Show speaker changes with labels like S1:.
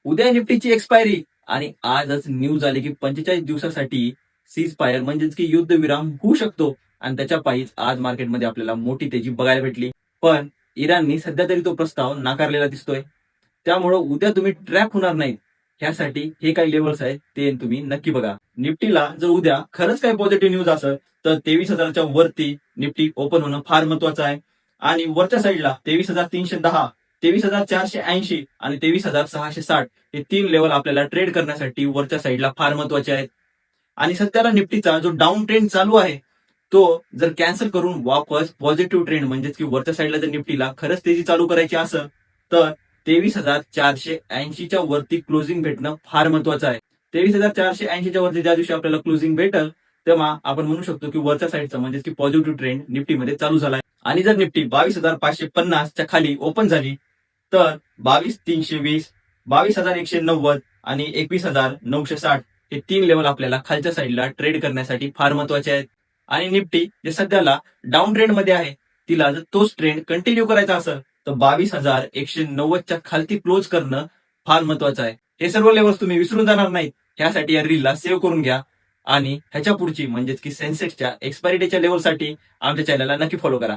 S1: उद्या निफ्टीची एक्सपायरी आणि आजच न्यूज आली की 45 दिवसासाठी सीज फायर म्हणजेच की युद्धविराम होऊ शकतो आणि त्याच्या पायीच आज मार्केटमध्ये आपल्याला मोठी तेजी बघायला भेटली. पण इराणनी सध्या तरी तो प्रस्ताव नाकारलेला दिसतोय. त्यामुळं उद्या तुम्ही ट्रॅप होणार नाहीत ह्यासाठी हे काही लेवल्स आहेत ते तुम्ही नक्की बघा. निफ्टीला जर उद्या खरंच काही पॉझिटिव्ह न्यूज असेल तर 23,000च्या वरती निफ्टी ओपन होणं फार महत्वाचं आहे. आणि वरच्या साईडला 23,310, 23,480 आणि 23,660 हे तीन लेवल आपल्याला ट्रेड करण्यासाठी वरच्या साईडला फार महत्वाचे आहेत. आणि सध्याला निफ्टीचा जो डाऊन ट्रेंड चालू आहे तो जर कॅन्सल करून वापस पॉझिटिव्ह ट्रेंड म्हणजेच की वरच्या साईडला जर निफ्टीला खरंच तेजी चालू करायची असेल तर 23,480च्या वरती क्लोजिंग भेटणं फार महत्वाचं आहे. 23,480च्या वरती ज्या दिवशी आपल्याला क्लोजिंग भेटल तेव्हा आपण म्हणू शकतो की वरच्या साईडचा म्हणजेच की पॉझिटिव्ह ट्रेंड निफ्टीमध्ये चालू झालाय. आणि जर निफ्टी 22,550च्या खाली ओपन झाली तर 22,320, 22,190 आणि 21,960 हे तीन लेवल आपल्याला खालच्या साईडला ट्रेड करण्यासाठी फार महत्वाचे आहेत. आणि निफ्टी जे सध्याला डाऊन ट्रेंड मध्ये आहे तिला जर तोच ट्रेंड कंटिन्यू करायचा असेल तर 22,190च्या खालती क्लोज करणं फार महत्वाचं आहे. हे सर्व लेवल्स तुम्ही विसरून जाणार नाहीत ह्यासाठी या रीलला सेव्ह करून घ्या. आणि ह्याच्या पुढची म्हणजेच की सेन्सेक्सच्या एक्सपायरी डेच्या लेवलसाठी आमच्या चॅनलला नक्की फॉलो करा.